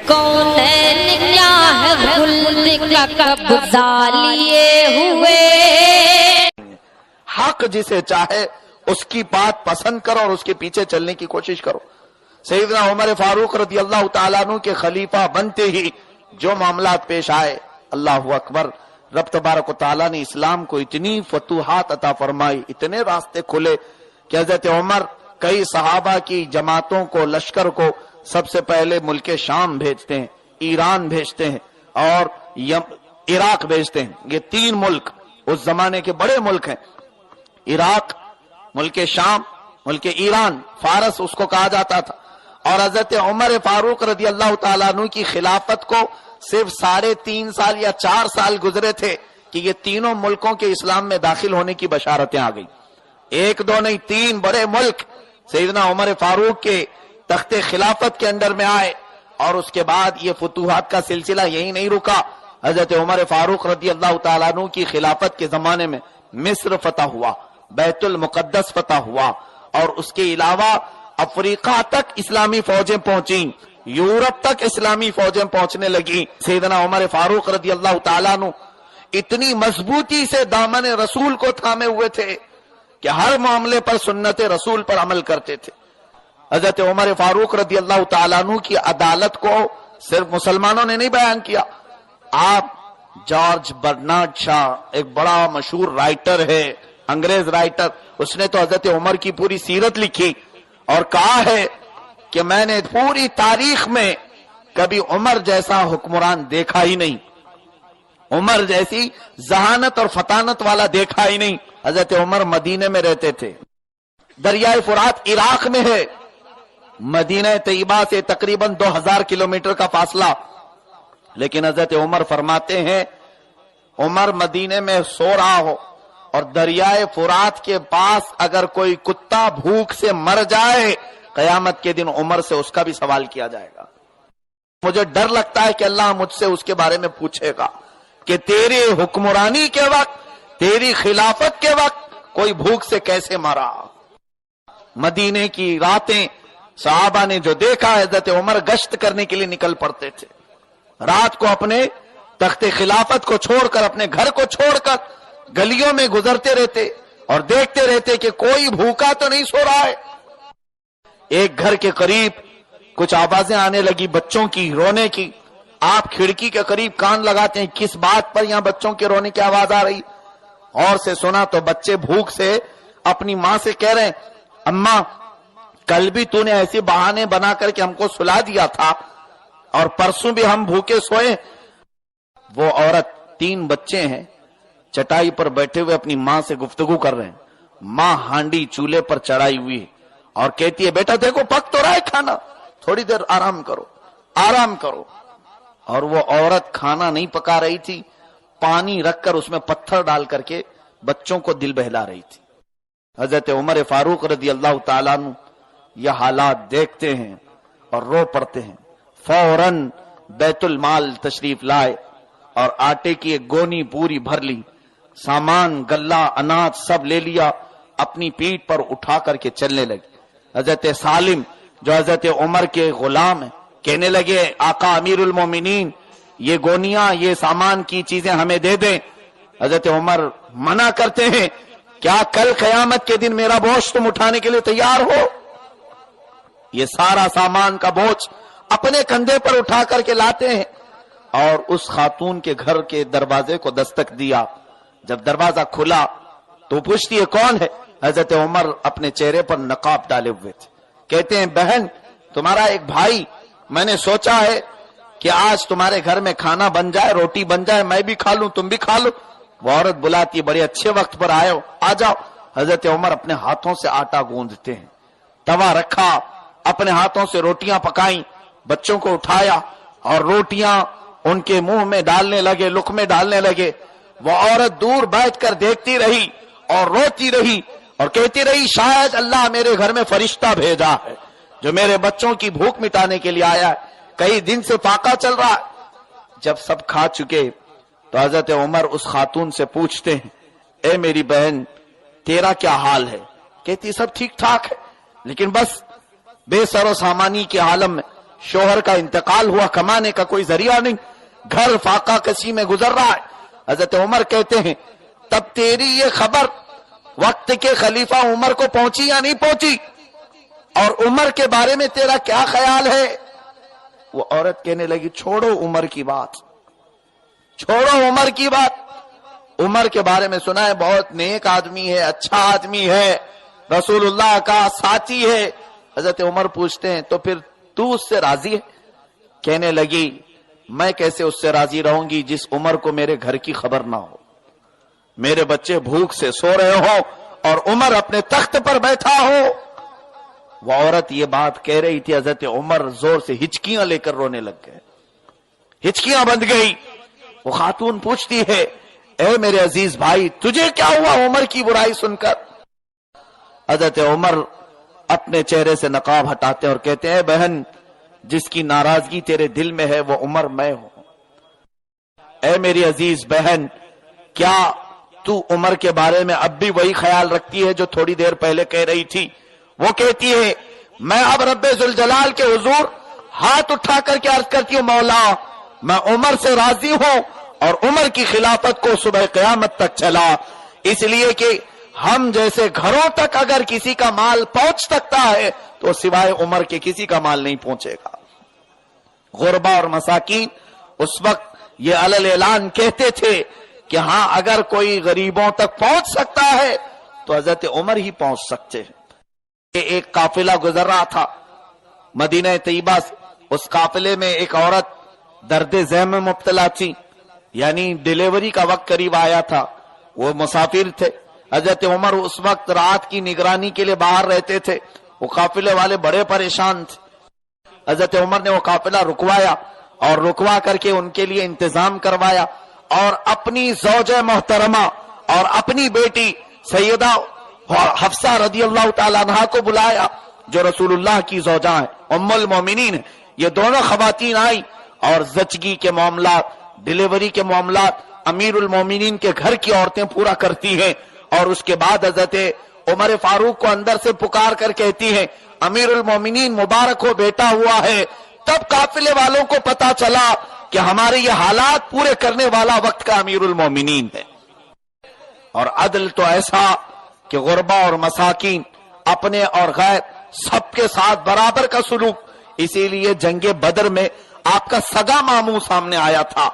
کونین کیا ہے خلد کا قبضہ لیے ہوئے. حق جسے چاہے اس کی بات پسند کرو اور اس کے پیچھے چلنے کی کوشش کرو. سیدنا عمر فاروق رضی اللہ تعالیٰ عنہ کے خلیفہ بنتے ہی جو معاملات پیش آئے، اللہ اکبر، رب تبارک و تعالیٰ نے اسلام کو اتنی فتوحات عطا فرمائی، اتنے راستے کھلے کہ حضرت عمر کئی صحابہ کی جماعتوں کو، لشکر کو سب سے پہلے ملک شام بھیجتے ہیں، ایران بھیجتے ہیں اور عراق بھیجتے ہیں. یہ تین ملک اس زمانے کے بڑے ملک ہیں، عراق، ملک شام، ملک ایران، فارس اس کو کہا جاتا تھا. اور حضرت عمر فاروق رضی اللہ تعالیٰ عنہ کی خلافت کو صرف 3.5 سال یا 4 سال گزرے تھے کہ یہ تینوں ملکوں کے اسلام میں داخل ہونے کی بشارتیں آ گئی. ایک دو نہیں، 3 بڑے ملک سیدنا عمر فاروق کے تخت خلافت کے اندر میں آئے. اور اس کے بعد یہ فتوحات کا سلسلہ یہی نہیں رکا. حضرت عمر فاروق رضی اللہ تعالیٰ عنہ کی خلافت کے زمانے میں مصر فتح ہوا، بیت المقدس فتح ہوا، اور اس کے علاوہ افریقہ تک اسلامی فوجیں پہنچیں، یورپ تک اسلامی فوجیں پہنچنے لگیں. سیدنا عمر فاروق رضی اللہ تعالیٰ عنہ اتنی مضبوطی سے دامن رسول کو تھامے ہوئے تھے کہ ہر معاملے پر سنت رسول پر عمل کرتے تھے. حضرت عمر فاروق رضی اللہ تعالیٰ عنہ کی عدالت کو صرف مسلمانوں نے نہیں بیان کیا. آپ جارج برنارڈ شاہ، ایک بڑا مشہور رائٹر ہے، انگریز رائٹر، اس نے تو حضرت عمر کی پوری سیرت لکھی اور کہا ہے کہ میں نے پوری تاریخ میں کبھی عمر جیسا حکمران دیکھا ہی نہیں، عمر جیسی ذہانت اور فطانت والا دیکھا ہی نہیں. حضرت عمر مدینے میں رہتے تھے، دریائے فرات عراق میں ہے، مدینہ طیبہ سے تقریباً 2000 کلومیٹر کا فاصلہ. لیکن حضرت عمر فرماتے ہیں عمر مدینے میں سو رہا ہو اور دریائے فرات کے پاس اگر کوئی کتا بھوک سے مر جائے، قیامت کے دن عمر سے اس کا بھی سوال کیا جائے گا. مجھے ڈر لگتا ہے کہ اللہ مجھ سے اس کے بارے میں پوچھے گا کہ تیری حکمرانی کے وقت، تیری خلافت کے وقت کوئی بھوک سے کیسے مرا. مدینے کی راتیں صحابہ نے جو دیکھا، حضرت عمر گشت کرنے کے لیے نکل پڑتے تھے. رات کو اپنے تخت خلافت کو چھوڑ کر، اپنے گھر کو چھوڑ کر گلیوں میں گزرتے رہتے اور دیکھتے رہتے کہ کوئی بھوکا تو نہیں سو رہا ہے. ایک گھر کے قریب کچھ آوازیں آنے لگی بچوں کی رونے کی. آپ کھڑکی کے قریب کان لگاتے ہیں کس بات پر یہاں بچوں کے رونے کی آواز آ رہی. اور سے سنا تو بچے بھوک سے اپنی ماں سے کہہ رہے ہیں اماں کل بھی تو نے ایسے بہانے بنا کر کے ہم کو سلا دیا تھا اور پرسوں بھی ہم بھوکے سوئے. وہ عورت، 3 بچے ہیں، چٹائی پر بیٹھے ہوئے اپنی ماں سے گفتگو کر رہے ہیں. ماں ہانڈی چولہے پر چڑھائی ہوئی ہے اور کہتی ہے بیٹا دیکھو پک تو رہا ہے کھانا، تھوڑی دیر آرام کرو، آرام کرو. اور وہ عورت کھانا نہیں پکا رہی تھی، پانی رکھ کر اس میں پتھر ڈال کر کے بچوں کو دل بہلا رہی تھی. حضرت عمر فاروق رضی اللہ تعالیٰ عنہ یہ حالات دیکھتے ہیں اور رو پڑتے ہیں. فوراً بیت المال تشریف لائے اور آٹے کی ایک گونی پوری بھر لی، سامان غلہ اناج سب لے لیا، اپنی پیٹھ پر اٹھا کر کے چلنے لگے. حضرت سالم جو حضرت عمر کے غلام ہیں کہنے لگے آقا امیر المومنین یہ گونیاں، یہ سامان کی چیزیں ہمیں دے دیں. حضرت عمر منع کرتے ہیں کیا کل قیامت کے دن میرا بوجھ تم اٹھانے کے لیے تیار ہو؟ یہ سارا سامان کا بوجھ اپنے کندھے پر اٹھا کر کے لاتے ہیں اور اس خاتون کے گھر کے دروازے کو دستک دیا. جب دروازہ کھلا تو پوچھتی ہے کون ہے؟ حضرت عمر اپنے چہرے پر نقاب ڈالے ہوئے تھے. کہتے ہیں بہن تمہارا ایک بھائی، میں نے سوچا ہے کہ آج تمہارے گھر میں کھانا بن جائے، روٹی بن جائے، میں بھی کھا لوں تم بھی کھا لو. وہ عورت بلاتی بڑے اچھے وقت پر آئے ہو، آ جاؤ. حضرت عمر اپنے ہاتھوں سے آٹا گوندتے ہیں، توا رکھا، اپنے ہاتھوں سے روٹیاں پکائیں، بچوں کو اٹھایا اور روٹیاں ان کے منہ میں ڈالنے لگے، لقمے ڈالنے لگے. وہ عورت دور بیٹھ کر دیکھتی رہی اور روتی رہی اور کہتی رہی شاید اللہ میرے گھر میں فرشتہ بھیجا ہے جو میرے بچوں کی بھوک مٹانے کے لیے آیا ہے، کئی دن سے فاقہ چل رہا ہے. جب سب کھا چکے تو حضرت عمر اس خاتون سے پوچھتے ہیں اے میری بہن تیرا کیا حال ہے؟ کہتی سب ٹھیک ٹھاک ہے لیکن بس بے سر و سامانی کے عالم میں शोहर का इंतकाल हुआ, कमाने का कोई जरिया नहीं, घर फाका कसी में गुजर रहा है। हजरत उमर कहते हैं तब तेरी ये खबर वक्त के खलीफा उमर को पहुंची या नहीं पहुंची, और उमर के बारे में तेरा क्या ख्याल है? वो औरत कहने लगी छोड़ो उमर की बात, छोड़ो उमर की बात। उमर के बारे में सुना है बहुत नेक आदमी है, अच्छा आदमी है, रसूलुल्लाह का साथी है। हजरत उमर पूछते हैं तो फिर तू उससे राजी है? कहने लगी मैं कैसे उससे राजी रहूंगी जिस उमर को मेरे घर की खबर ना हो, मेरे बच्चे भूख से सो रहे हो और उमर अपने तख्त पर बैठा हो। वह औरत ये बात कह रही थी, हजरत उमर जोर से हिचकियां लेकर रोने लग गए, हिचकियां बंध गई। वो खातून पूछती है ए मेरे अजीज भाई तुझे क्या हुआ उमर की बुराई सुनकर? हजरत उमर अपने चेहरे से नकाब हटाते और कहते हैं बहन जिसकी नाराजगी तेरे दिल में है वो उमर मैं हूं। ए मेरी अजीज बहन क्या तू उमर के बारे में अब भी वही ख्याल रखती है जो थोड़ी देर पहले कह रही थी? वो कहती है मैं अब रब्बे जुल जलाल के हुजूर हाथ उठा करके अर्ज करती हूं मौला मैं उमर से राजी हूं और उमर की खिलाफत को सुबह क़यामत तक चला, इसलिए कि हम जैसे घरों तक अगर किसी का माल पहुंच सकता है तो सिवाय उमर के किसी का माल नहीं पहुंचेगा। गुरबा और मसाकीन उस वक्त ये अलल ऐलान कहते थे कि हां अगर कोई गरीबों तक पहुंच सकता है तो हजरत उमर ही पहुंच सकते हैं। एक काफिला गुजर रहा था मदीना तैयबा से, उस काफिले में एक औरत दर्द ज़ह में मुब्तला थी, यानी डिलीवरी का वक्त करीब आया था, वो मुसाफिर थे। हजरत उमर उस वक्त रात की निगरानी के लिए बाहर रहते थे, वो काफिले वाले बड़े परेशान थे। हजरत उमर ने वो काफिला रुकवाया और रुकवा करके उनके लिए इंतजाम करवाया और अपनी ज़ौजे मोहतरमा और अपनी बेटी सैयदा हफ्सा रदियल्लाहु ताला अन्हा को बुलाया जो रसूलुल्लाह की ज़ौजा है, उम्मुल मोमिनीन है। ये दोनों खवातीन आई और जचगी के मामलात, डिलीवरी के मामलात अमीरुल मोमिनीन के घर की औरतें पूरा करती हैं। और उसके बाद हजरत उमर फारूक को अंदर से पुकार कर कहती हैं अमीरुल मोमिनीन मुबारक हो बेटा हुआ है। तब काफिले वालों को पता चला कि हमारे ये हालात पूरे करने वाला वक्त का अमीरुल मोमिनीन है। और अदल तो ऐसा कि गुरबा और मसाकीन अपने और गैर सबके साथ बराबर का सुलूक, इसीलिए जंगे बदर में आपका सगा मामू सामने आया था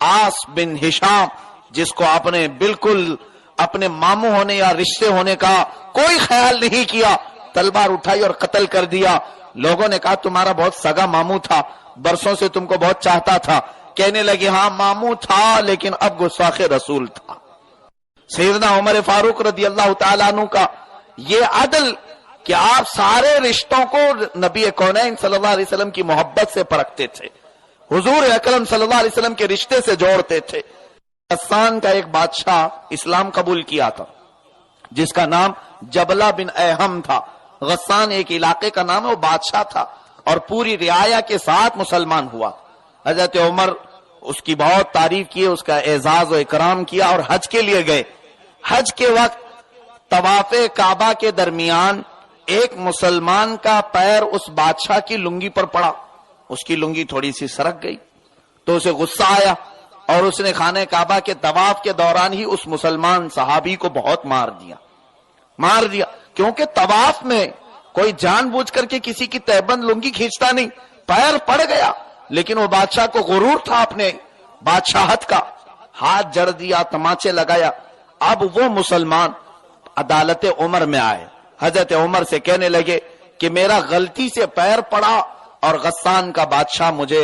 आस बिन हिशाम, जिसको आपने बिल्कुल अपने मामू होने या रिश्ते होने का कोई ख्याल नहीं किया, तलवार उठाई और कत्ल कर दिया। लोगों ने कहा तुम्हारा बहुत सगा मामू था, बरसों से तुमको बहुत चाहता था। कहने लगे हाँ मामू था लेकिन अब गुस्ताखे रसूल था। सैयदना उमर फारूक रदियल्लाहु ताला अन्हु का ये अदल कि आप सारे रिश्तों को नबी कौनैन सल्लल्लाहु अलैहि वसल्लम की मोहब्बत से परखते थे, हुजूर अकरम सल्लल्लाहु अलैहि वसल्लम के रिश्ते से जोड़ते थे। गस्सान का एक बादशाह इस्लाम कबूल किया था जिसका नाम जबला बिन अहम था। गस्सान एक इलाके का नाम है, वो बादशाह था और पूरी रियाया के साथ मुसलमान हुआ। हजरत उमर उसकी बहुत तारीफ की, उसका एजाज और इकराम किया और हज के लिए गए। हज के वक्त तवाफे काबा के दरमियान एक मुसलमान का पैर उस बादशाह की लुंगी पर पड़ा, उसकी लुंगी थोड़ी सी सरक गई तो उसे गुस्सा आया और उसने खाने काबा के तवाफ के दौरान ही उस मुसलमान सहाबी को बहुत मार दिया। क्योंकि तवाफ में कोई जानबूझ करके किसी की तहबंद लुंगी खींचता नहीं, पैर पड़ गया, लेकिन वो बादशाह को गुरूर था अपने बादशाहत का, हाथ जड़ दिया, तमाचे लगाया। अब वो मुसलमान अदालत उमर में आए, हजरत उमर से कहने लगे कि मेरा गलती से पैर पड़ा और गस्सान का बादशाह मुझे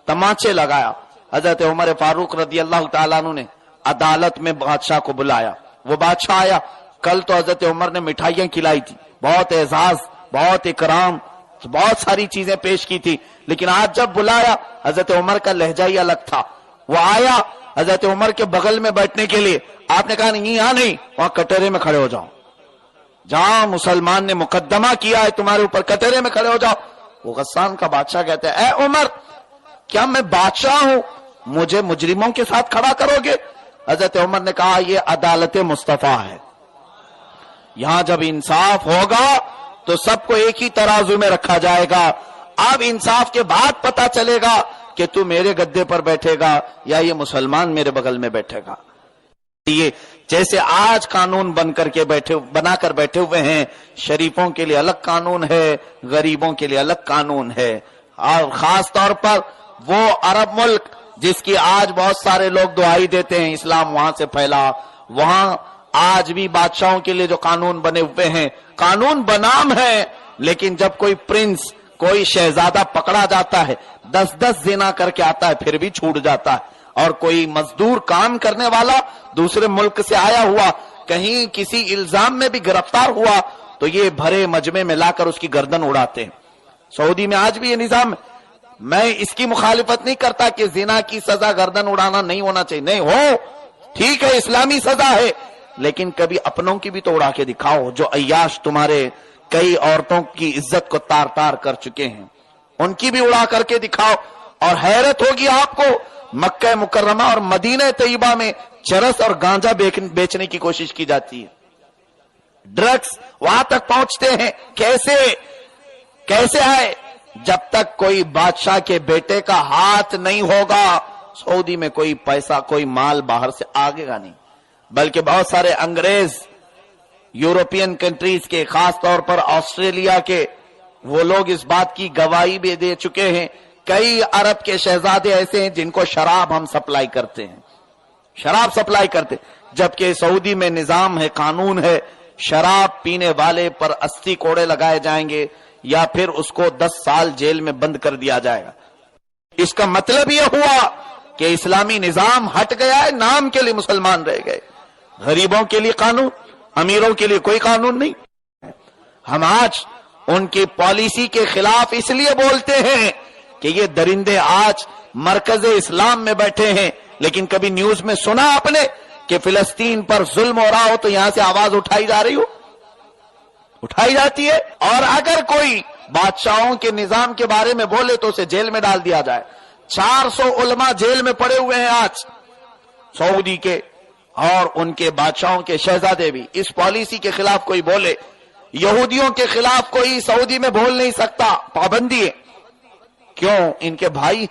तमाचे लगाया। हजरत उमर फारूक रदियल्लाहु ताला अन्हु ने अदालत में बादशाह को बुलाया। वो बादशाह आया। कल तो हजरत उमर ने मिठाइयां खिलाई थी, बहुत एजाज, बहुत इकराम, बहुत सारी चीजें पेश की थी, लेकिन आज जब बुलाया हजरत उमर का लहजा ही अलग था। वो आया हजरत उमर के बगल में बैठने के लिए, आपने कहा नहीं यहां नहीं, वहां कटोरे में खड़े हो जाओ, जहां मुसलमान ने मुकदमा किया है तुम्हारे ऊपर कटोरे में खड़े हो जाओ। वो गस्सान का बादशाह कहते हैं ए उमर क्या मैं बादशाह हूं, मुझे मुजरिमों के साथ खड़ा करोगे? हजरत उमर ने कहा यह अदालत मुस्तफा है, यहां जब इंसाफ होगा तो सबको एक ही तराजू में रखा जाएगा। अब इंसाफ के बाद पता चलेगा कि तू मेरे गद्दे पर बैठेगा या ये मुसलमान मेरे बगल में बैठेगा। ये जैसे आज कानून बनाकर बैठे हुए हैं, शरीफों के लिए अलग कानून है, गरीबों के लिए अलग कानून है। और खास तौर पर वो अरब मुल्क जिसकी आज बहुत सारे लोग दुहाई देते हैं इस्लाम वहां से फैला, वहां आज भी बादशाहों के लिए जो कानून बने हुए हैं, कानून बनाम है, लेकिन जब कोई प्रिंस, कोई शहजादा पकड़ा जाता है, 10-10 जिना करके आता है, फिर भी छूट जाता है। और कोई मजदूर काम करने वाला दूसरे मुल्क से आया हुआ कहीं किसी इल्जाम में भी गिरफ्तार हुआ तो ये भरे मजमे में लाकर उसकी गर्दन उड़ाते हैं। सऊदी में आज भी ये निजाम है। मैं इसकी मुखालिफत नहीं करता कि जिना की सजा गर्दन उड़ाना नहीं होना चाहिए, नहीं हो, ठीक है, इस्लामी सजा है, लेकिन कभी अपनों की भी तो उड़ा के दिखाओ। जो अय्याश तुम्हारे कई औरतों की इज्जत को तार तार कर चुके हैं, उनकी भी उड़ा करके दिखाओ। और हैरत होगी आपको, मक्का मुकर्रमा और मदीना तैयबा में चरस और गांजा बेचने की कोशिश की जाती है, ड्रग्स वहां तक पहुंचते हैं। कैसे आए? जब तक कोई बादशाह के बेटे का हाथ नहीं होगा, सऊदी में कोई पैसा, कोई माल बाहर से आएगा नहीं। बल्कि बहुत सारे अंग्रेज यूरोपियन कंट्रीज के, खास तौर पर ऑस्ट्रेलिया के, वो लोग इस बात की गवाही भी दे चुके हैं। कई अरब के शहजादे ऐसे हैं जिनको शराब हम सप्लाई करते हैं, शराब सप्लाई करते, जबकि सऊदी में निजाम है, कानून है, शराब पीने वाले पर 80 कोड़े लगाए जाएंगे या फिर उसको 10 साल जेल में बंद कर दिया जाएगा। इसका मतलब यह हुआ कि इस्लामी निजाम हट गया है, नाम के लिए मुसलमान रह गए। गरीबों के लिए कानून, अमीरों के लिए कोई कानून नहीं। हम आज उनकी पॉलिसी के खिलाफ इसलिए बोलते हैं कि ये दरिंदे आज मरकज इस्लाम में बैठे हैं, लेकिन कभी न्यूज में सुना आपने कि फिलिस्तीन पर जुल्म हो रहा हो तो यहां से आवाज उठाई जा रही हो? उठाई जाती है। और अगर कोई बादशाहों के निजाम के बारे में बोले तो उसे जेल में डाल दिया जाए। 400 उलमा जेल में पड़े हुए हैं आज सऊदी के, और उनके बादशाहों के शहजादे भी। इस पॉलिसी के खिलाफ कोई बोले, यहूदियों के खिलाफ कोई सऊदी में बोल नहीं सकता, पाबंदी है। क्यों? इनके भाई